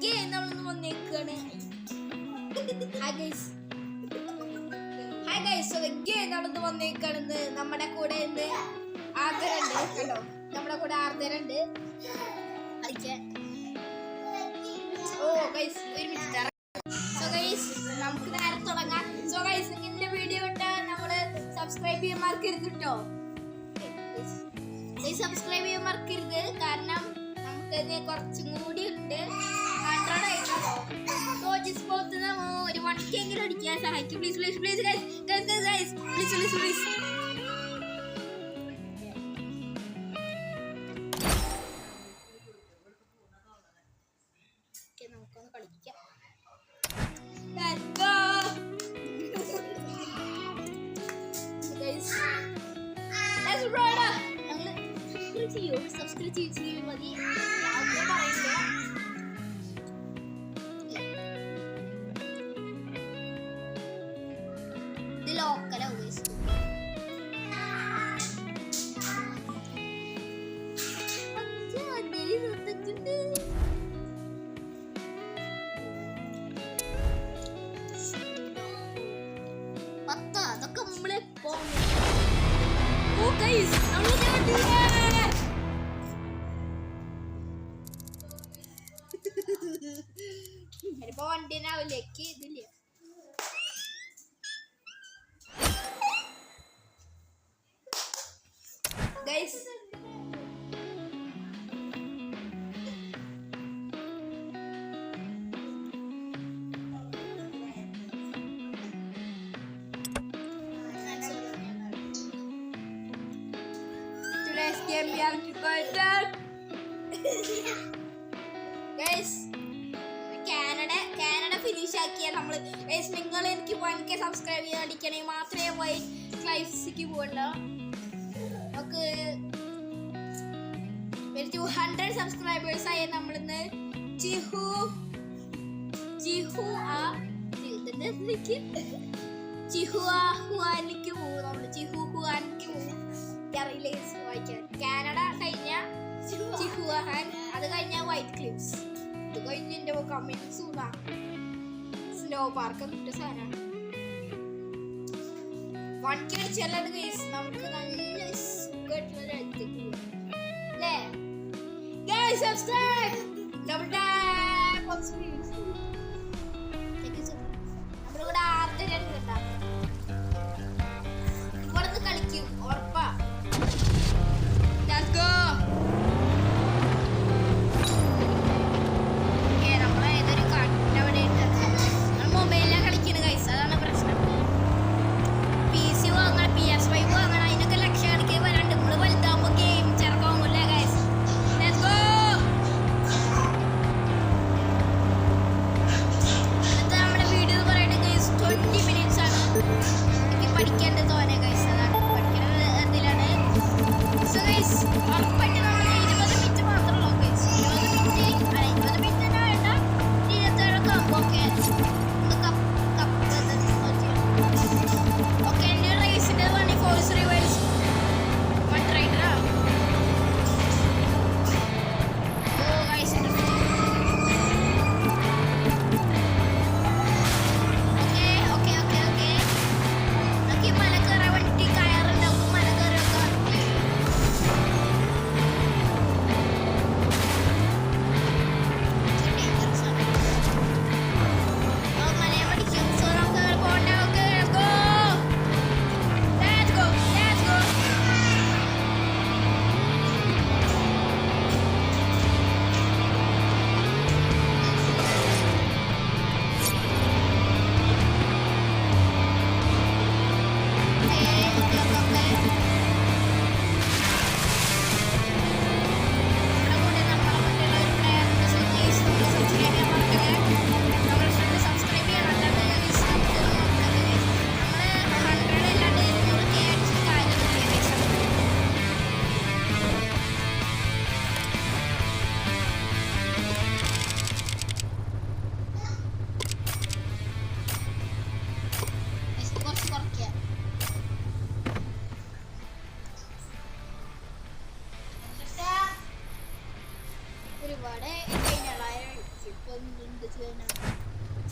Game നമ്മളൊന്ന് വന്നേക്കാണ്. Hi guys, so game നമ്മളൊന്ന് വന്നേക്കാണെന്ന്. നമ്മുടെ കൂടെ ഇന്ന് ആർദ്രണ്ട് കേട്ടോ. നമ്മുടെ കൂടെ ആർദ്രണ്ട്. ഓ ഗൈസ് ഒരു മിനിറ്റ്. സോ ഗൈസ് നമുക്ക് നേരെ തുടങ്ങാം. സോ ഗൈസ് ഇന്റെ വീഡിയോ ഇട്ട് നമ്മള് സബ്സ്ക്രൈബ് ചെയ്യാൻ മറക്കരുത് കേട്ടോ. സബ്സ്ക്രൈബ് ചെയ്യാൻ മറക്കരുത്, കാരണം നമുക്ക് കുറച്ചും കൂടി ഉണ്ട്. 100 ആയിട്ടോ. സോ ജസ്റ്റ് ഒരു 1K എങ്കിലും അടിക്കാൻ സഹായിക്കും. Please please please guys guys guys please please please. നമുക്കൊന്ന് കളിക്കാം. Let's go. Guys, let's ride up. Subscribe ചെയ്യൂ മതി. ഇത് ലോക്കലാ ഗൈസ്. അതൊക്കെ നമ്മളെ വണ്ടിനാവിലേക്ക് ഇതില്ല. Guys today's game we have to go down. Guys, Canada finish ആക്കിയാൽ നമ്മള് ഗൈസ് നിങ്ങൾ എനിക്ക് 1K സബ്സ്ക്രൈബ് ചെയ്യാൻ അടിക്കണേ മാത്രമേ വൈറ്റ് ക്ലൈഫ്സിക്ക് പോകണ്ട. നമുക്ക് 200 സബ്സ്ക്രൈബേഴ്സ് ആയ നമ്മളിന്ന് ജിഹുആനിക്ക് പോകും. നമ്മള് ജിഹുആനിക്ക് പോകും. അറിയില്ല വായിക്കാൻ. കാനഡ കഴിഞ്ഞ ജിഹുആൻ, അത് കഴിഞ്ഞ വൈറ്റ് ക്ലിഫ്സ്, ഇത് കഴിഞ്ഞ എന്റെ കമ്മിങ് സൂണാ സ്നോ പാർക്ക് എന്നിട്ട് സാധനമാണ്. 1K അടിച്ചല്ലാണ്ട് ഗൈസ് നമുക്ക് നല്ല സുഖമായിട്ടുള്ള രാജ്യത്തേക്ക് പോകാം അല്ലേ? Guys subscribe double tap on screen. നമ്മുടെ കൂടെ ആദ്യം കേട്ടാ ഇവിടുന്ന് കളിക്കും ഉറപ്പാ. Let's go. നമ്മളെ ഏതൊരു കാട്ടിന്റെ അവിടെ ഉണ്ട്. നമ്മൾ മൊബൈലിലാണ് കളിക്കുന്നത് ഗൈസ്, അതാണ് പ്രശ്നം. PC വാങ്ങണം, PS5 വാങ്ങണം, അതിനൊക്കെ ലക്ഷക്കണക്കിന് വരാണ്ട്. നമ്മള് വലുതാകുമ്പോ ഗെയിം ചെറുപ്പം വാങ്ങൂല്ലേ ഗൈസ്. Let's go.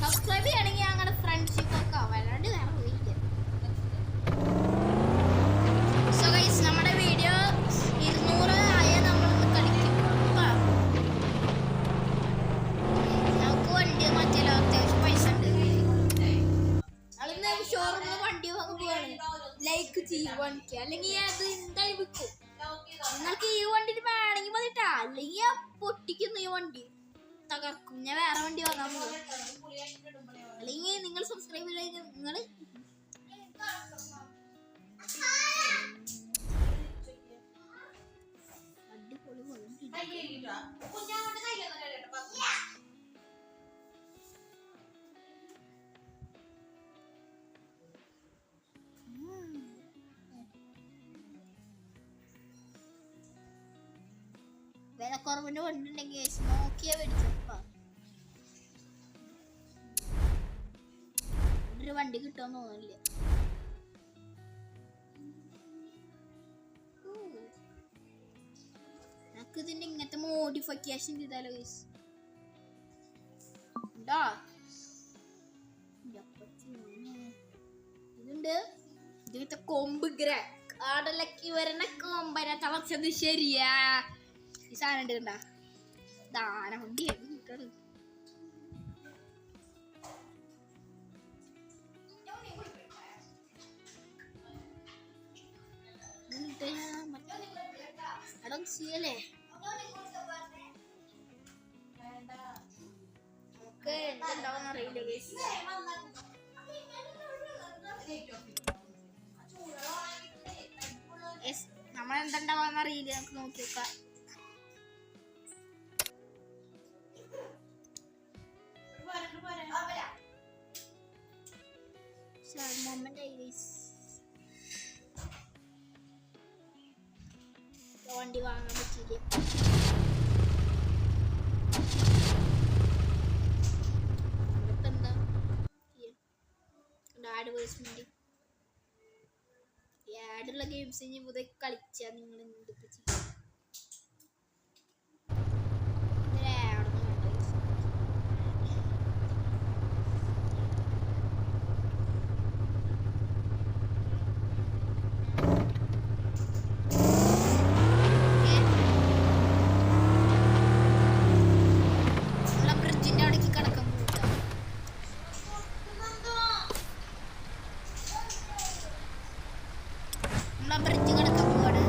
സബ്സ്ക്രൈബ് ചെയ്യണമെങ്കിൽ ഞങ്ങളുടെ ഫ്രണ്ട്ഷിപ്പ് ഒക്കെ വല്ലാണ്ട് വേറെ പോയില്ല. സോ ഗൈസ് നമ്മുടെ വീഡിയോ 200 ആയ നമ്മളൊന്ന് കളിക്കും. നമുക്ക് വണ്ടി മാറ്റിയാലോ, അത്യാവശ്യം പൈസ ഉണ്ട്. ഞങ്ങളിന്ന് ഷോറൂമിൽ വണ്ടി വാങ്ങാൻ പോവാണ്. ലൈക്ക് ചെയ്യുവാണെങ്കിൽ അല്ലെങ്കിൽ അത് എന്തായാലും വിൽക്കും. നിങ്ങൾക്ക് ഈ വണ്ടി വേണമെങ്കിൽ മതിട്ടാ, അല്ലെങ്കിൽ പൊട്ടിക്കുന്നു ഈ വണ്ടി തകർക്കും. ഞാൻ വേറെ വണ്ടി വാങ്ങാൻ പോകും. അല്ലെങ്കിൽ നിങ്ങൾ സബ്സ്ക്രൈബ് ചെയ്ത് നിങ്ങൾ വിലക്കുറവിന്റെ വണ്ടി ഉണ്ടെങ്കിൽ നോക്കിയാ മേടിച്ചപ്പാ. ഒരു വണ്ടി കിട്ടുമെന്ന് തോന്നില്ല. നമുക്ക് ഇതിന്റെ ഇങ്ങനത്തെ മോഡിഫിക്കേഷൻ ചെയ്താലോ ഗൈസ്. ഇതുണ്ട് ഇതിനകത്തെ കൊമ്പ് കാടലക്ക് വരണ കൊമ്പനെ തളച്ചത് ശരിയാ. ഈ സാധനം ഉണ്ട് കണ്ടാ, ദാന വണ്ടിയാണ് കിട്ടത്. ചെയ്യല്ലേ നമുക്ക് എന്തുണ്ടാവും അറിയില്ല. നമ്മളെന്തുണ്ടാവാന്ന് അറിയില്ല, നമുക്ക് നോക്കി നോക്കാം. വണ്ടി വാങ്ങാൻ പറ്റിയില്ല. അഡ്വർടൈസ്മെന്റ് ആഡുള്ള ഗെയിംസ് ഇനി മുതൽ കളിച്ചാൽ നിങ്ങൾ എന്തൊക്കെ ചെയ്യും? ബ്രിഡ്ജ് കിടക്കാൻ പോവാണ്.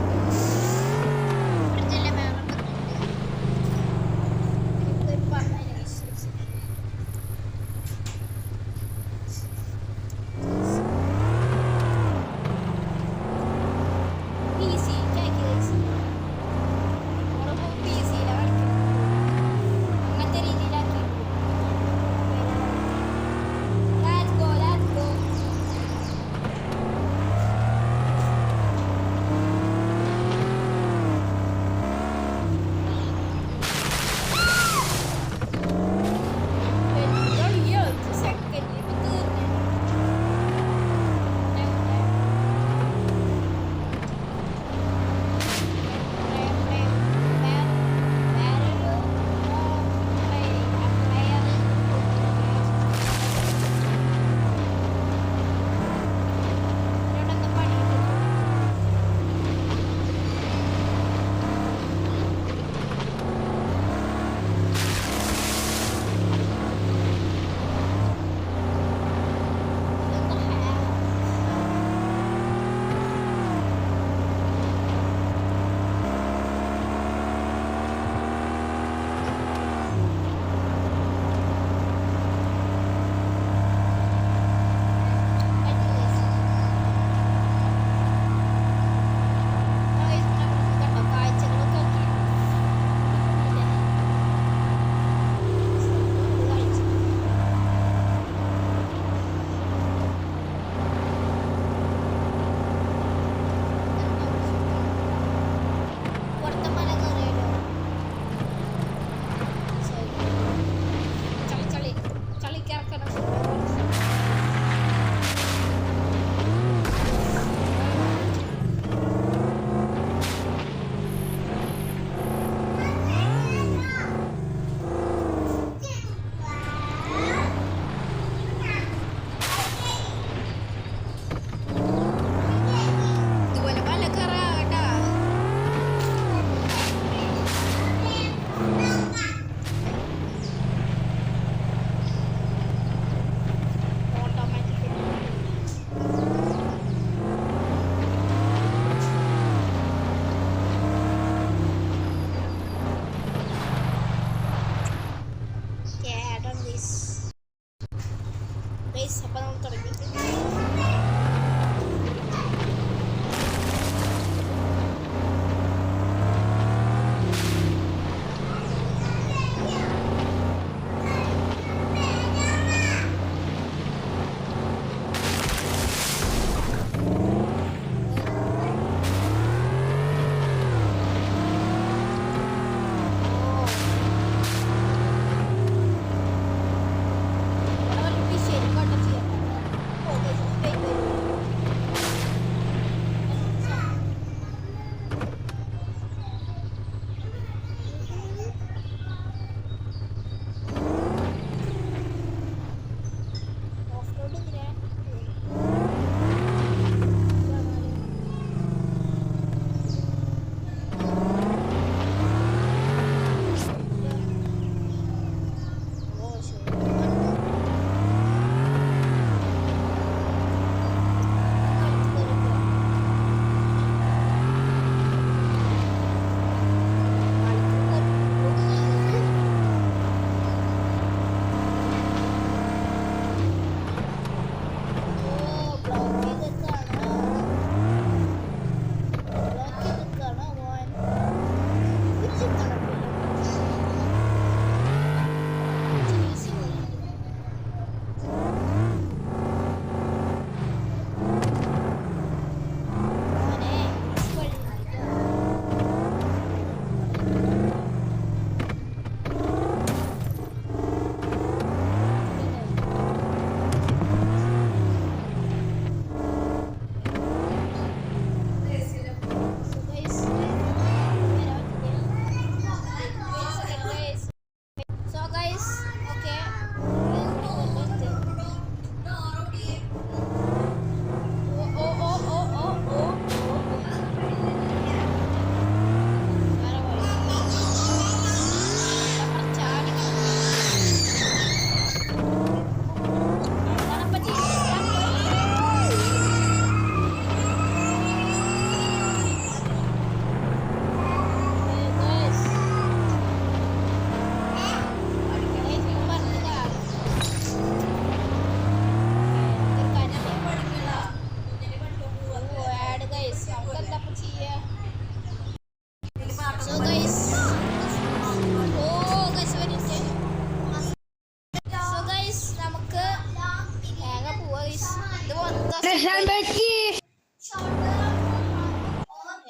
Saan Becky?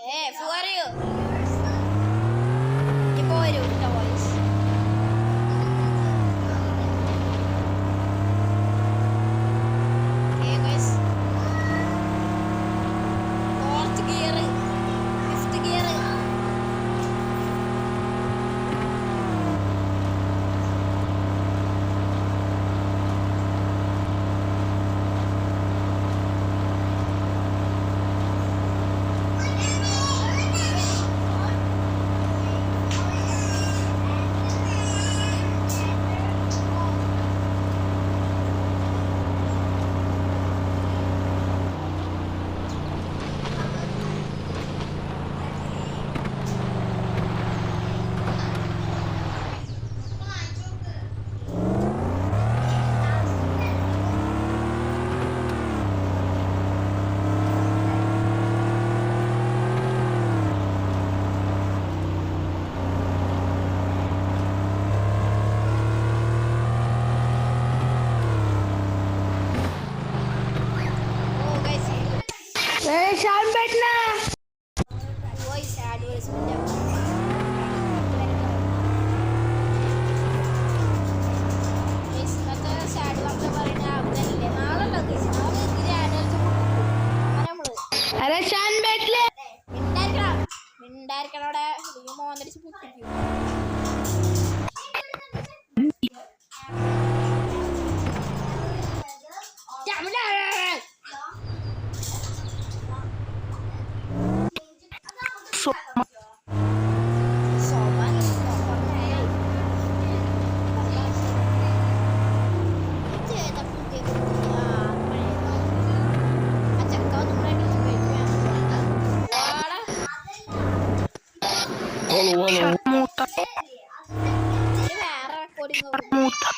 Hey, who are you? Ipo വരൂ കേട്ടോ voice. Hey guys. Fourth gear, fifth gear. Oh guys, Saan Bet na? voice advertisement. Guys, ഇന്നത്തെ sad വാർത്ത പറയുന്ന അവരല്ലേ നാളെ guys, നാളെ ഇതിലെ adults അങ്ങനെ നമ്മള് Are Saan Bet le? മിണ്ടായിരിക്കണോടെ മോന്നടിച്ച് പൊട്ടിക്കും. Soman, Halo. Muta. Muta.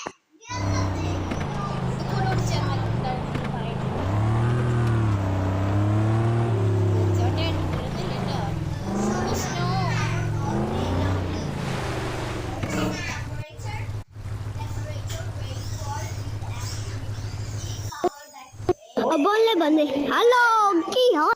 बोलने बंदे हेलो की हो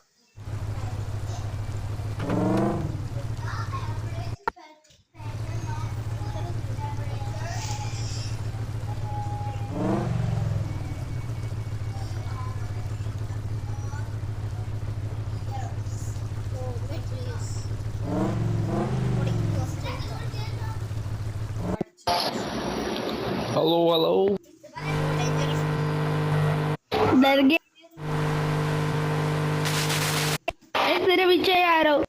Halo. डर गया तेरे पीछे आ रहा हूँ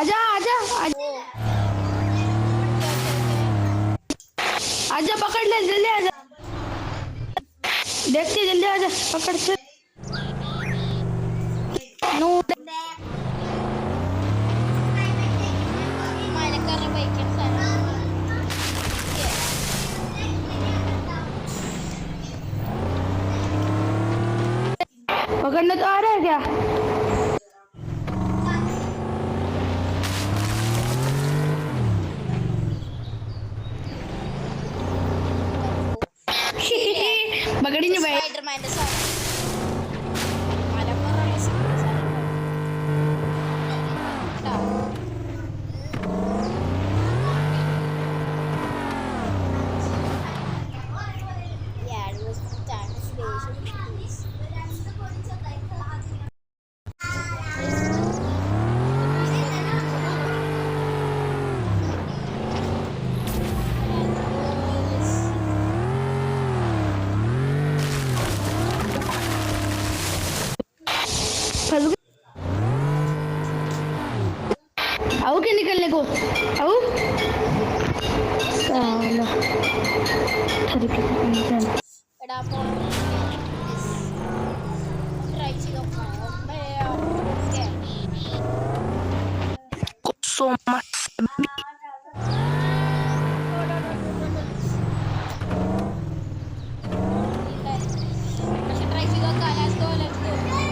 आजा आजा आजा आजा पकड़ ले जल्दी आजा देखते जल्दी आजा पकड़ से नो पकड़ने तो आ रहा है क्या पकड़ी नहीं भाई Spider-Man മലപ്പുറം आओ के निकलने को आओ साला എടാ ട്രൈ ചെയ്ത് so much Okay, let's go.